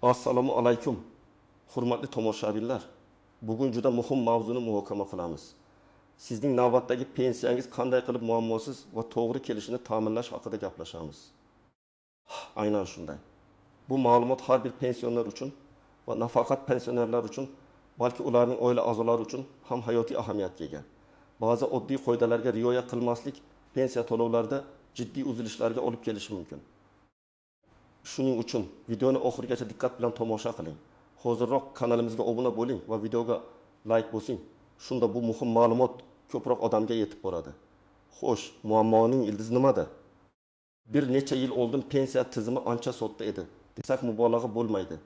Assalomu alaykum. Hurmatli tomoshabinlar. Bugun juda muhim mavzuni muhokama qilamiz. Sizning navbatdagi pensiyangiz qanday qilib muammosiz va to'g'ri kelishini ta'minlash haqida gaplashamiz. Aynan shunday. Bu ma'lumot har bir pensioner uchun va nafaqat pensionerlar uchun, balki ularning oila a'zolari uchun ham hayotiy ahamiyatga ega. Ba'zi oddiy qoidalarga rioya qilmaslik pensiya to'lovlarida jiddiy uzilishlarga olib kelishi mumkin. Shuning uchun videoni oxirigacha diqqat bilan tomosha qiling. Hozirroq kanalimizga obuna bo'ling va videoga like bosing. Shunda bu muhim ma'lumot ko'proq odamga yetib boradi. Xo'sh, muammoning ildizi nimada? Bir necha yil oldin pensiya tizimi ancha sodda edi, desak mubolag'a bo'lmaydi.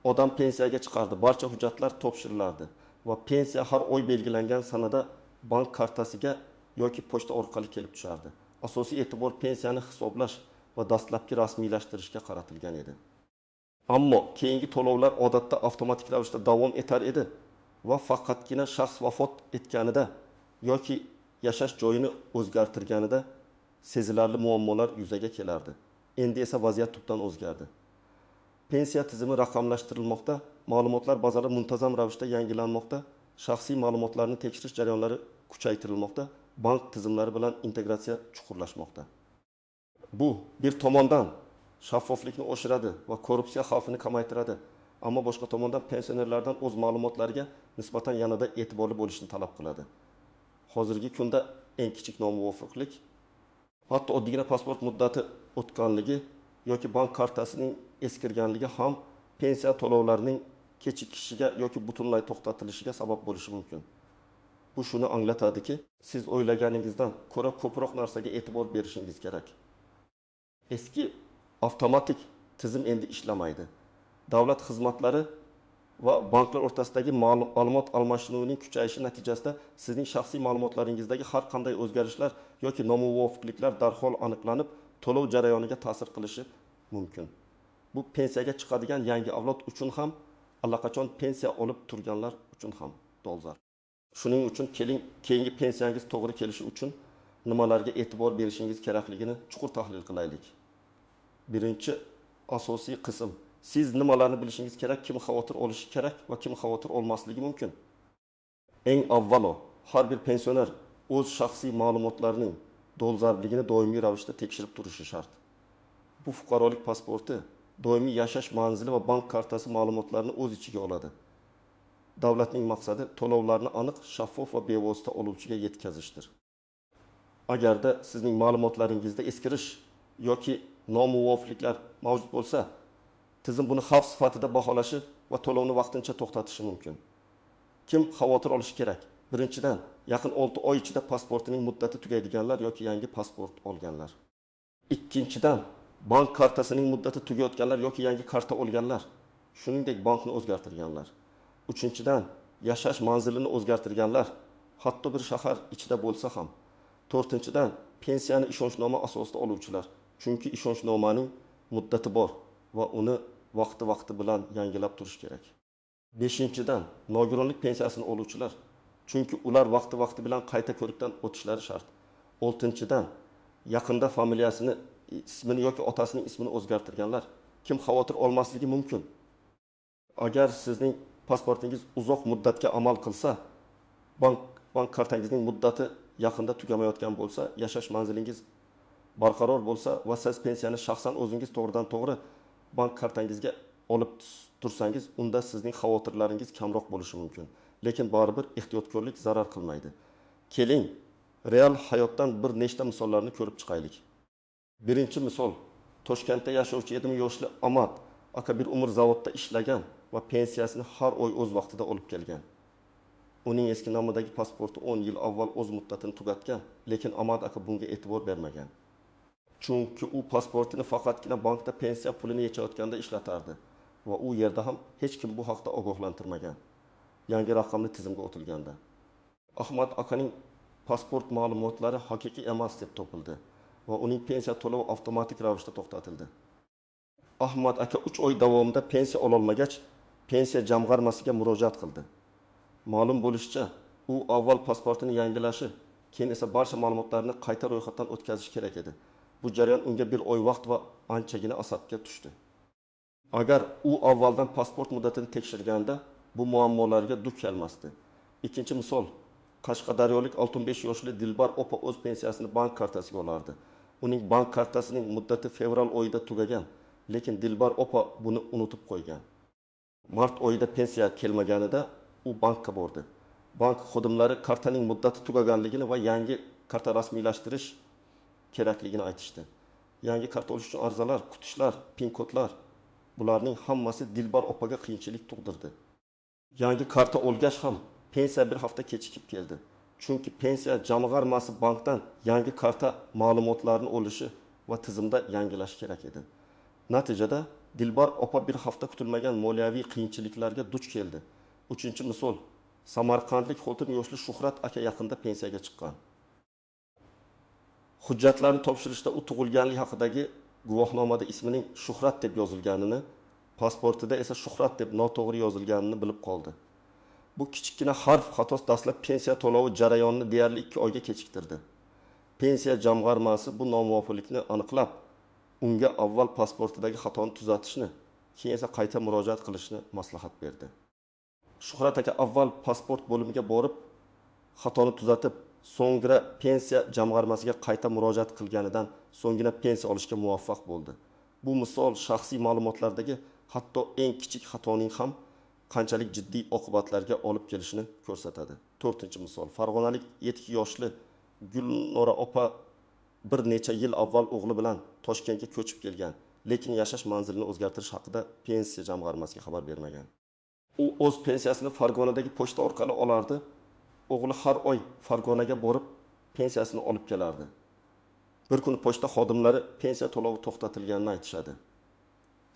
Odam pensiyaga chiqardi, barcha hujjatlar topshirilardi va pensiya har oy belgilangan sanada bank kartasiga yoki pochta orqali kelib tushardi. Asosiy e'tibor pensiyani hisoblash va dastlabki rasmiylashtirishga qaratilgan edi. Ammo keyingi to'lovlar odatda avtomatik ravishda davom etar edi va faqatgina shaxs vafot etganida yoki yashash joyini o'zgartirganida sezilarli muammolar yuzaga kelardi. Endi esa vaziyat tubdan o'zgardi. Pensiya tizimi raqamlashtirilmoqda, ma'lumotlar bazalari muntazam ravishda yangilanmoqda, shaxsiy ma'lumotlarni tekshirish jarayonlari kuchaytirilmoqda, bank tizimlari bilan integratsiya chuqurlashmoqda. Bu bir tomondan shaffoflikni oshiradi va korrupsiya xavfini kamaytiradi, ammo boshqa tomondan pensionerlardan o'z ma'lumotlariga nisbatan yanada e'tiborli bo'lishni talab qiladi. Hozirgi kunda eng kichik nomuvofiqlik, hatto oddiygina pasport muddati o'tganligi yoki bank kartasining eskirganligi ham pensiya to'lovlarining kechikishiga yoki butunlay to'xtatilishiga sabab bo'lishi mumkin. Bu shuni anglatadiki, siz o'ylaganingizdan ko'ra ko'proq narsaga e'tibor berishingiz kerak. Eski avtomatik tizim endi ishlamaydi. Davlat xizmatlari va banklar o'rtasidagi ma'lumot almashinuvining kuchayishi natijasida sizning shaxsiy ma'lumotlaringizdagi har qanday o'zgarishlar yoki nomuvofiqliklar darhol aniqlanib, to'lov jarayoniga ta'sir qilishi mumkin. Bu pensiyaga chiqadigan yangi avlod uchun ham, allaqachon pensiya olib turganlar uchun ham dolzarb. Shuning uchun keyingi pensiyangiz to'g'ri kelishi uchun nimalarga e'tibor berishingiz kerakligini chuqur tahlil qilaylik. Birinchi asosiy qism. Siz nimalarni bilishingiz kerak, kim xavotir olishi kerak va kim xavotir olmasligi mumkin. Eng avvalo, har bir pensioner o'z shaxsiy ma'lumotlarining dolzarbligini doimiy ravishda tekshirib turishi shart. Bu fuqarolik pasporti, doimiy yashash manzili va bank kartasi ma'lumotlarini o'z ichiga oladi. Davlatning maqsadi to'lovlarni aniq, shaffof va bevosita oluvchiga yetkazishdir. Agarda sizning ma'lumotlaringizda eskirish yoki nomuvofiqliklar mavjud bo'lsa, tizim buni xavf sifatida baholashi va to'lovni vaqtincha to'xtatishi mumkin. Kim xavotir olishi kerak? Birinchidan, yaqin 6 oy ichida pasportining muddati tugaydiganlar yoki yangi pasport olganlar. Ikkinchidan, bank kartasining muddati tugayotganlar yoki yangi karta olganlar, shuningdek bankni o'zgartirganlar. Uchinchidan, yashash manzilini o'zgartirganlar, hatto bir shahar ichida bo'lsa ham. To'rtinchidan, pensiyani ishonchnoma asosida oluvchilar, chunki ishonchnomaning muddati bor va uni vaqti bilan yangilab turish kerak. Beshinchidan, nogironlik pensiyasini oluvchilar, chunki ular vaqti bilan qayta ko'rikdan o'tishlari shart. Oltinchidan, yaqinda familiyasini, ismini yoki otasining ismini o'zgartirganlar, kim xavotir olmasligi mumkin. Agar sizning pasportingiz uzoq muddatga amal qilsa, bank kartangizning muddati yaqinda tugamayotgan bo'lsa, yashash manzilingiz barqaror bo'lsa va siz pensiyani shaxsan o'zingiz to'g'ridan-to'g'ri bank kartangizga olib tursangiz, unda sizning xavotirlaringiz kamroq bo'lishi mumkin. Lekin baribir ehtiyotkorlik zarar qilmaydi. Keling, real hayotdan bir nechta misollarni ko'rib chiqaylik. Birinchi misol, Toshkentda yashovchi 7 yoshli Amad aka bir umr zavodda ishlagan va pensiyasini har oy o'z vaqtida olib kelgan. Uning eski nomidagi pasporti 10 yil avval o'z muddatini tugatgan, lekin Amad aka bunga e'tibor bermagan. Chunki u pasportini faqatgina bankda pensiya pulini yechayotganda ishlatardi va u yerda ham hech kim bu haqda ogohlantirmagan. Yangi raqamli tizimga o'tilganda. Ahmad akaning pasport ma'lumotlari haqiqiy emas deb topildi va uning pensiya to'lovi avtomatik ravishda to'xtatildi. Ahmad aka 3 oy davomida pensiya ololmagach, pensiya jamg'armasiga murojaat qildi. Ma'lum bo'lishicha, u avval pasportini yangilashi, keyin esa barcha ma'lumotlarni qayta ro'yxatdan o'tkazish kerak edi. Bu jarayon unga bir oy vaqt va anchagina asabga tushdi. Agar u avvaldan pasport muddatini tekshirganda bu muammolarga duch kelmasdi. Ikkinchi misol, Qashqadaryolik 65 yoshli Dilbar opa o'z pensiyasini bank kartasiga olardi. Uning bank kartasining muddati fevral oyida tugagan, lekin Dilbar opa buni unutib qo'ygan. Mart oyida pensiya kelmaganida u bankka bordi. Bank xodimlari kartaning muddati tugaganligini va yangi karta rasmiylashtirish kerakligini aytishdi. Yangi karta olish uchun arizalar, kutishlar, pin kodlar, bularning hammasi Dilbar opaga qiyinchilik tug'dirdi. Yangi karta olgach ham pensiya bir hafta kechikib keldi. Chunki pensiya jamg'armasi bankdan yangi karta ma'lumotlarini olishi va tizimda yangilash kerak edi. Natijada Dilbar opa bir hafta kutilmagan moliyaviy qiyinchiliklarga duch keldi. Uchinchi misol, Samarqandlik xotin yoshli Shuhrat aka yaqinda pensiyaga chiqqan. Hujjatlarni topshirishda u tug'ilganlik haqidagi guvohnomada ismining Shuhrat deb yozilganini, pasportida esa Shuhrat deb noto'g'ri yozilganini bilib qoldi. Bu kichikgina harf xatosi dastlab pensiya to'lovi jarayonini deyarli 2 oyga kechiktirdi. Pensiya jamg'armasi bu nomuvofiqlikni aniqlab, unga avval pasportidagi xatoni tuzatishni, keyin esa qayta murojaat qilishni maslahat berdi. Shuhrat aka avval pasport bo'limiga borib, xatoni tuzatib, so'ngra pensiya jamg'armasiga qayta murojaat qilganidan so'nggina pensiya olishga muvaffaq bo'ldi. Bu misol shaxsiy ma'lumotlardagi hatto eng kichik xatoning ham qanchalik jiddiy oqibatlarga olib kelishini ko'rsatadi. 4-misol, Farg'onalik 7 yoshli Gulnora opa bir necha yil avval o'g'li bilan Toshkentga ko'chib kelgan, lekin yashash manzilini o'zgartirish haqida pensiya jamg'armasiga xabar bermagan. U o'z pensiyasini Farg'onadagi pochta orqali olardi. O'g'li har oy Farg'onaga borib pensiyasini olib kelardi. Bir kun pochta xodimlari pensiya to'lovi to'xtatilganini aytishadi.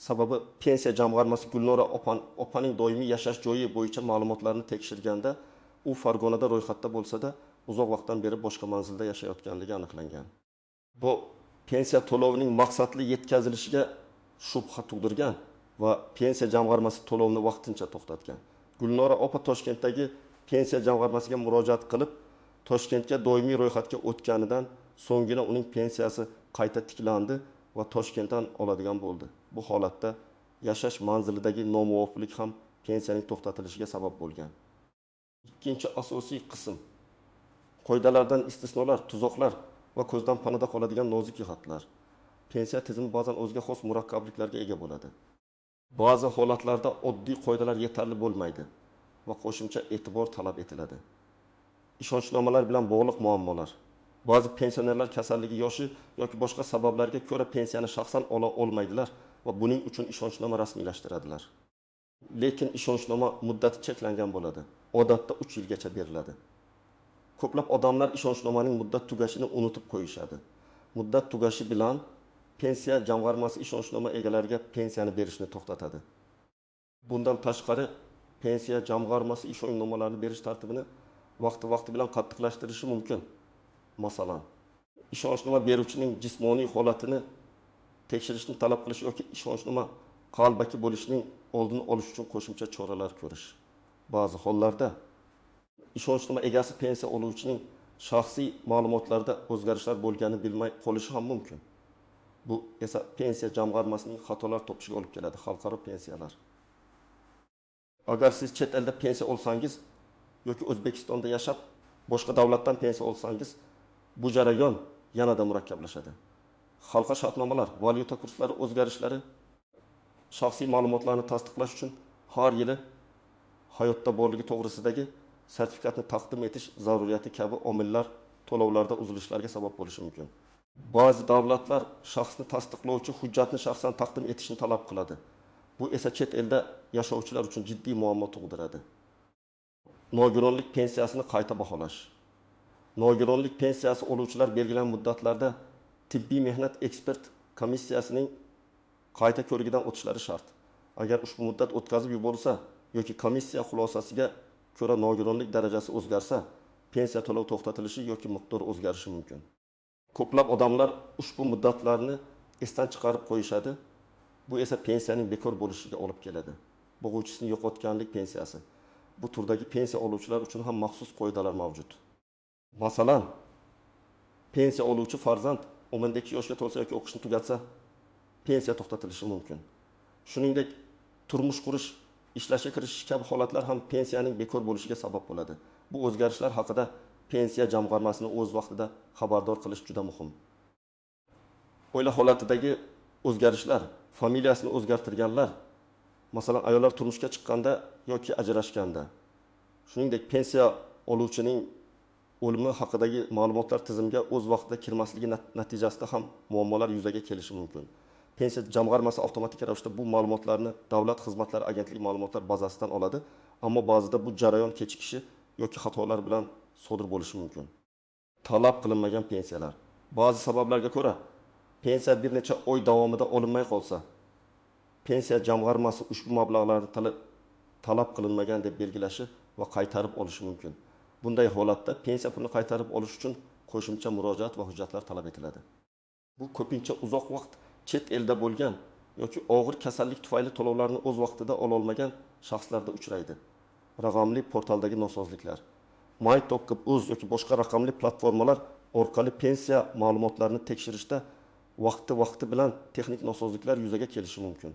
Sababi pensiya jamg'armasi Gulnora opaning doimiy yashash joyi bo'yicha ma'lumotlarni tekshirganda u Farg'onada ro'yxatda bo'lsa-da, uzoq vaqtdan beri boshqa manzilda yashayotganligi aniqlangan. Bu pensiya to'lovining maqsadli yetkazilishiga shubha tug'dirgan va pensiya jamg'armasi to'lovini vaqtincha to'xtatgan. Gulnora opa Toshkentdagi pensiya jamg'armasiga murojaat qilib, Toshkentga doimiy ro'yxatga o'tganidan so'nggina uning pensiyasi qayta tiklandi va Toshkentdan oladigan bo'ldi. Bu holatda yashash manzilidagi nomuvofiqlik ham pensiyaning to'xtatilishiga sabab bo'lgan. Ikkinchi asosiy qism, qoidalardan istisnolar, tuzoqlar va ko'zdan panada qoladigan nozik jihatlar. Pensiya tizimi ba'zan o'ziga xos murakkabliklarga ega bo'ladi. Ba'zi holatlarda oddiy qoidalar yetarli bo'lmaydi va qo'shimcha e'tibor talab etiladi. Ishonchnomalar bilan bog'liq muammolar. Ba'zi pensionerlar kasalligi yoshi yoki boshqa sabablarga ko'ra pensiyani shaxsan ola olmaydilar va buning uchun ishonchnoma rasmiylashtiradilar. Lekin ishonchnoma muddati cheklangan bo'ladi. Odatda 3 yilgacha beriladi. Ko'plab odamlar ishonchnomaning muddat tugashini unutib qo'yishadi. Muddat tugashi bilan pensiya jamg'armasi ishonchnoma egalariga pensiyani berishni to'xtatadi. Bundan tashqari, pensiya jamg'armasi ishonchnomalarni berish tartibini vaqti bilan qattiqlashtirishi mumkin. Masalan, ishonchnoma beruvchining jismoniy holatini tekshirishni talab qilish yoki ishonchnoma qalbaki bo'lishining oldini olish uchun qo'shimcha choralar ko'rish. Ba'zi hollarda ishonchnoma egasi pensiya oluvchining shaxsiy ma'lumotlarida o'zgarishlar bo'lganini bilmay qolishi ham mumkin. Bu esa pensiya jamg'armasining xatolar topishiga olib keladi. Xalqaro pensiyalar. Agar siz chet elda pensiya olsangiz yoki O'zbekistonda yashab boshqa davlatdan pensiya olsangiz, bu jarayon yanada murakkablashadi. Xalqaro shartnomalar, valyuta kurslari o'zgarishlari, shaxsiy ma'lumotlarni tasdiqlash uchun har yili hayotda borligi to'g'risidagi sertifikatni taqdim etish zaruriyati kabi omillar to'lovlarda uzilishlarga sabab bo'lishi mumkin. Ba'zi davlatlar shaxsni tasdiqlovchi hujjatni shaxsan taqdim etishni talab qiladi. Bu esa chet elda yashovchilar uchun jiddiy muammo tug'diradi. Nogironlik pensiyasini qayta baholash. Nogironlik pensiyasi oluvchilar belgilangan muddatlarda tibbiy mehnat ekspert komissiyasining qayta ko'rigidan o'tishlari shart. Agar ushbu muddat o'tkazib yuborilsa yoki komissiya xulosasiga ko'ra nogironlik darajasi o'zgarsa, pensiya to'lovi to'xtatilishi yoki miqdori o'zgarishi mumkin. Ko'plab odamlar ushbu muddatlarni esdan chiqarib qo'yishadi. Bu esa pensiyaning bekor bo'lishiga olib keladi. Bo'g'uvchisini yo'qotganlik pensiyasi. Bu turdagi pensiya oluvchilar uchun ham maxsus qoidalar mavjud. Masalan, pensiya oluvchi farzand 12 yoshga to'lsa yoki o'qishni tugatsa, pensiya to'xtatilishi mumkin. Shuningdek, turmush qurish, ishlashga kirishish kabi holatlar ham pensiyaning bekor bo'lishiga sabab bo'ladi. Bu o'zgarishlar haqida pensiya jamg'armasini o'z vaqtida xabardor qilish juda muhim. Oila holatidagi o'zgarishlar, familiyasini o'zgartirganlar, masalan, ayollar turmushga chiqqanda yoki ajrashganda, shuningdek, pensiya oluvchining o'limi haqidagi ma'lumotlar tizimga o'z vaqtida kirmasligi natijasida ham muammolar yuzaga kelishi mumkin. Pensiya jamg'armasi avtomatik ravishda bu ma'lumotlarni Davlat xizmatlari agentligi ma'lumotlar bazasidan oladi, ammo ba'zida bu jarayon kechikishi yoki xatolar bilan sodir bo'lishi mumkin. Talab qilinmagan pensiyalar. Ba'zi sabablarga ko'ra pensiya bir necha oy davomida olinmay qolsa, pensiya jamg'armasi ushbu mablag'larni talab qilinmagan deb belgilashi va qaytarib olishi mumkin. Bunday holatda pensiya pulini qaytarib olish uchun qo'shimcha murojaat va hujjatlar talab etiladi. Bu ko'pincha uzoq vaqt chet elda bo'lgan yoki og'ir kasallik tufayli to'lovlarni o'z vaqtida ola olmagan shaxslarda uchraydi. Raqamli portaldagi nosozliklar. My.uz yoki boshqa raqamli platformalar orqali pensiya ma'lumotlarini tekshirishda vaqti bilan texnik nosozliklar yuzaga kelishi mumkin.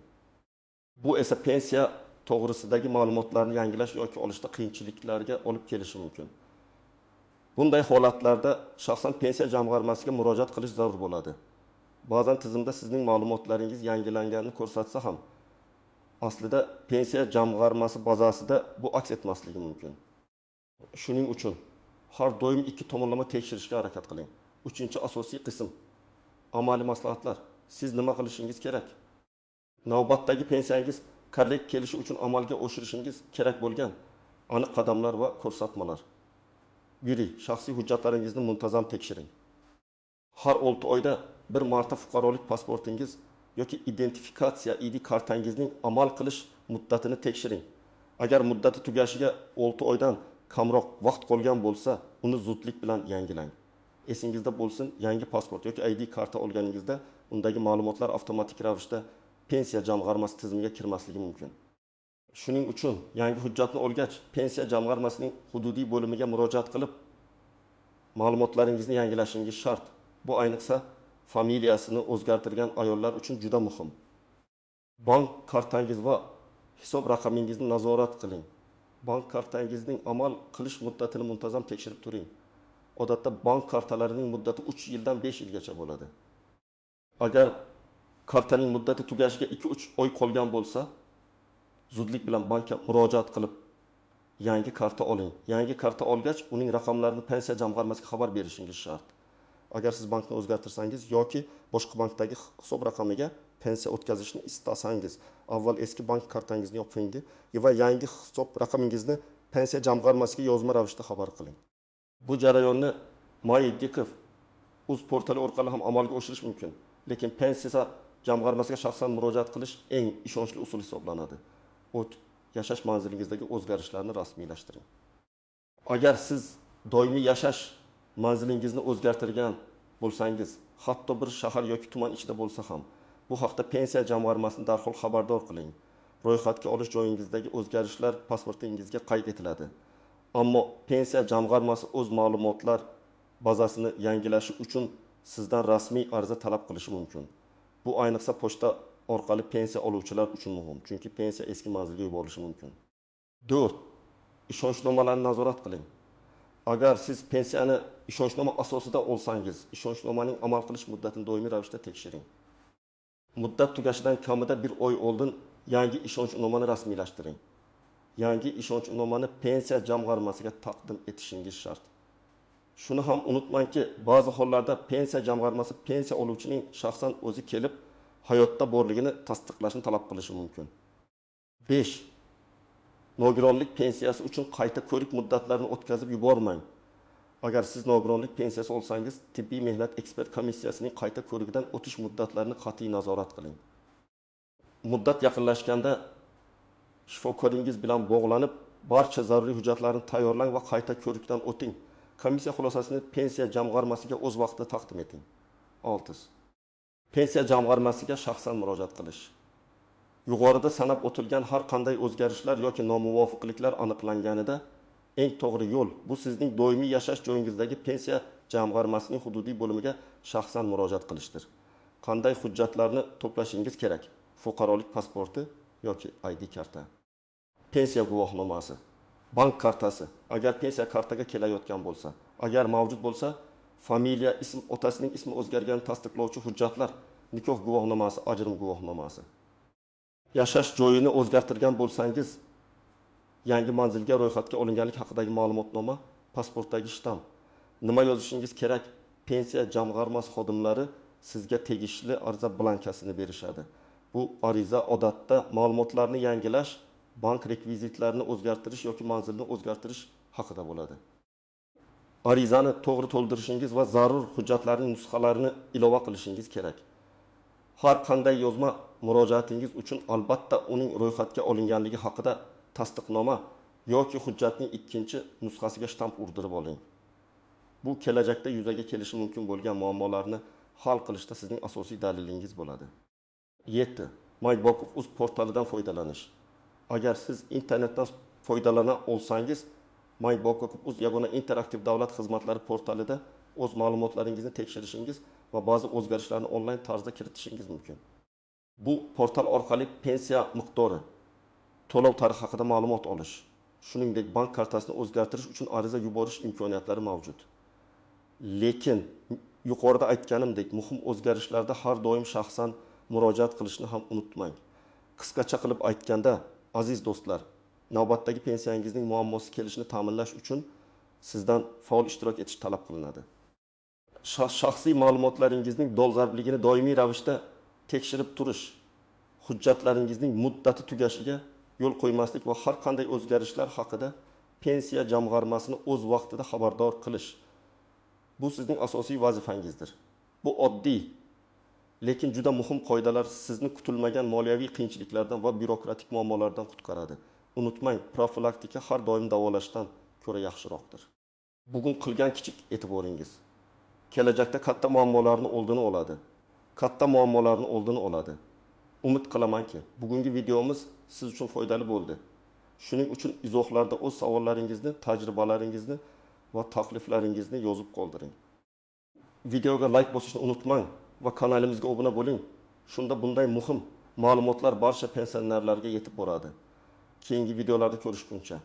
Bu esa pensiya to'g'risidagi ma'lumotlarni yangilash yoki olishda qiyinchiliklarga olib kelishi mumkin. Bunday holatlarda shaxsan pensiya jamg'armasiga murojaat qilish zarur bo'ladi. Ba'zan tizimda sizning ma'lumotlaringiz yangilanganini ko'rsatsa ham, aslida pensiya jamg'armasi bazasida bu aks etmasligi mumkin. Shuning uchun har doim ikki tomonlama tekshirishga harakat qiling. 3-asosiy qism. Amaliy maslahatlar. Siz nima qilishingiz kerak? Navbatdagi pensiyangiz qanday kelishi uchun amalga oshirishingiz kerak bo'lgan aniq qadamlar va ko'rsatmalar. 1. Shaxsiy hujjatlaringizni muntazam tekshiring. Har 6 oyda bir marta fuqarolik pasportingiz yoki identifikatsiya ID kartangizning amal qilish muddatini tekshiring. Agar muddati tugashiga 6 oydan kamroq vaqt qolgan bo'lsa, uni zudlik bilan yangilang. Esingizda bo'lsin, yangi pasport yoki ID karta olganingizda undagi ma'lumotlar avtomatik ravishda pensiya jamg'armasi tizimiga kirmasligi mumkin. Shuning uchun yangi hujjatni olgach, pensiya jamg'armasining hududiy bo'limiga murojaat qilib, ma'lumotlaringizni yangilashingiz shart. Bu ayniqsa familiyasini o'zgartirgan ayollar uchun juda muhim. Bank kartangiz va hisob raqamingizni nazorat qiling. Bank kartangizning amal qilish muddatini muntazam tekshirib turing. Odatda bank kartalarining muddati 3 yildan 5 yilgacha bo'ladi. Agar kartaning muddati tugashiga 2-3 oy qolgan bo'lsa, zudlik bilan bankka murojaat qilib yangi karta oling. Yangi karta olgach, uning raqamlarini pensiya jamg'armasiga xabar berishingiz shart. Agar siz bankni o'zgartirsangiz yoki boshqa bankdagi hisob raqamiga pensiya o'tkazishni istasangiz, avval eski bank kartangizni yoping va yangi hisob raqamingizni pensiya jamg'armasiga yozma ravishda xabar qiling. Bu jarayonni My.uz portali orqali ham amalga oshirish mumkin, lekin pensiya jamg'armasiga shaxsan murojaat qilish eng ishonchli usul hisoblanadi. Yashash manzilingizdagi o'zgarishlarni rasmiylashtiring. Agar siz doimiy yashash manzilingizni o'zgartirgan bo'lsangiz, hatto bir shahar yoki tuman ichida bo'lsa ham, bu haqda pensiya jamg'armasini darhol xabardor qiling. Ro'yxatga olish joyingizdagi o'zgarishlar pasportingizga qayd etiladi. Ammo pensiya jamg'armasi o'z ma'lumotlar bazasini yangilashi uchun sizdan rasmiy ariza talab qilishi mumkin. Bu ayniqsa pochta orqali pensiya oluvchilar uchun muhim, chunki pensiya eski manzilga yuborilishi mumkin. 4. Ishonchnomalarni nazorat qiling. Agar siz pensiyani ishonchnoma asosida olsangiz, ishonchnomaning amal qilish muddatini doimiy ravishda tekshiring. Muddat tugashidan kamida 1 oy oldin yangi ishonchnomani rasmiylashtiring. Yangi ishonchnomani pensiya jamg'armasiga taqdim etishingiz shart. Shuni ham unutmangki, ba'zi hollarda pensiya jamg'armasi pensiya oluvchining shaxsan o'zi kelib, hayotda borligini tasdiqlashni talab qilishi mumkin. 5. Nogironlik pensiyasi uchun qayta ko'rik muddatlarini o'tkazib yubormang. Agar siz nogironlik pensiyasi olsangiz, tibbiy mehnat ekspert komissiyasining qayta ko'rigidan o'tish muddatlarini qat'iy nazorat qiling. Muddat yaqinlashganda shifokoringiz bilan bog'lanib, barcha zaruriy hujjatlarni tayyorlang va qayta ko'rikdan o'ting. Komissiya xulosasini pensiya jamg'armasiga o'z vaqtida taqdim eting. 6. Pensiya jamg'armasiga shaxsan murojaat qilish. Yuqorida sanab o'tilgan har qanday o'zgarishlar yoki nomuvofiqliklar aniqlanganida eng to'g'ri yo'l bu sizning doimiy yashash joyingizdagi pensiya jamg'armasining hududiy bo'limiga shaxsan murojaat qilishdir. Qanday hujjatlarni to'plashingiz kerak? fuqarolik pasporti yoki ID karta, pensiya guvohnomasi, bank kartasi, agar pensiya kartaga kelayotgan bo'lsa, agar mavjud bo'lsa, familiya, ism, otasining ismi o'zgarganini tasdiqlovchi hujjatlar, nikoh guvohnomasi, ajrim guvohnomasi. Yashash joyini o'zgartirgan bo'lsangiz, yangi manzilga ro'yxatga olinganlik haqidagi ma'lumotnoma, pasportdagi shtamp. Nima yozishingiz kerak? Pensiya jamg'armasi xodimlari sizga tegishli ariza blankasini berishadi. Bu ariza odatda ma'lumotlarni yangilash, bank rekvizitlarini o'zgartirish yoki manzilni o'zgartirish haqida bo'ladi. Arizani to'g'ri to'ldirishingiz va zarur hujjatlarning nusxalarini ilova qilishingiz kerak. Har qanday yozma murojaatingiz uchun albatta uning ro'yxatga olinganligi haqida tasdiqnoma yoki hujjatning ikkinchi nusxasiga shtamp urdirib oling. Bu kelajakda yuzaga kelishi mumkin bo'lgan muammolarni hal qilishda sizning asosiy dalilingiz bo'ladi. 7. MyBakov.uz portalidan foydalanish. Agar siz internetdan foydalana olsangiz, MyBakov.uz yagona interaktiv davlat xizmatlari portalida o'z ma'lumotlaringizni tekshirishingiz va ba'zi o'zgarishlarni onlayn tarzda kiritishingiz mumkin. Bu portal orqali pensiya miqdori, to'lov tarixi haqida ma'lumot olish, shuningdek bank kartasini o'zgartirish uchun ariza yuborish imkoniyatlari mavjud. Lekin yuqorida aytganimdek, muhim o'zgarishlarda har doim shaxsan murojaat qilishni ham unutmang. Qisqacha qilib aytganda, aziz do'stlar, navbatdagi pensiyangizning muammosi kelishini ta'minlash uchun sizdan faol ishtirok etish talab qilinadi. Shaxsiy ma'lumotlaringizning dolzarbligini doimiy ravishda tekshirib turish, hujjatlaringizning muddati tugashiga yo'l qo'ymaslik va har qanday o'zgarishlar haqida pensiya jamg'armasini o'z vaqtida xabardor qilish. Bu sizning asosiy vazifangizdir. Bu oddiy, lekin juda muhim qoidalar sizni kutilmagan moliyaviy qiyinchiliklardan va byurokratik muammolardan qutqaradi. Unutmang, profilaktika har doim davolashdan ko'ra yaxshiroqdir. Bugun qilgan kichik e'tiboringiz kelajakda katta muammolarni oldini oladi. Katta muammolarni oldini oladi. Umid qilamanki, bugungi videomiz siz uchun foydali bo'ldi. Shuning uchun izohlarda o'z savollaringizni, tajribalaringizni va takliflaringizni yozib qoldiring. Videoga like bosishni unutmang va kanalimizga obuna bo'ling. Shunda bunday muhim ma'lumotlar barcha pensionerlarga yetib boradi. Keyingi videolarda ko'rishguncha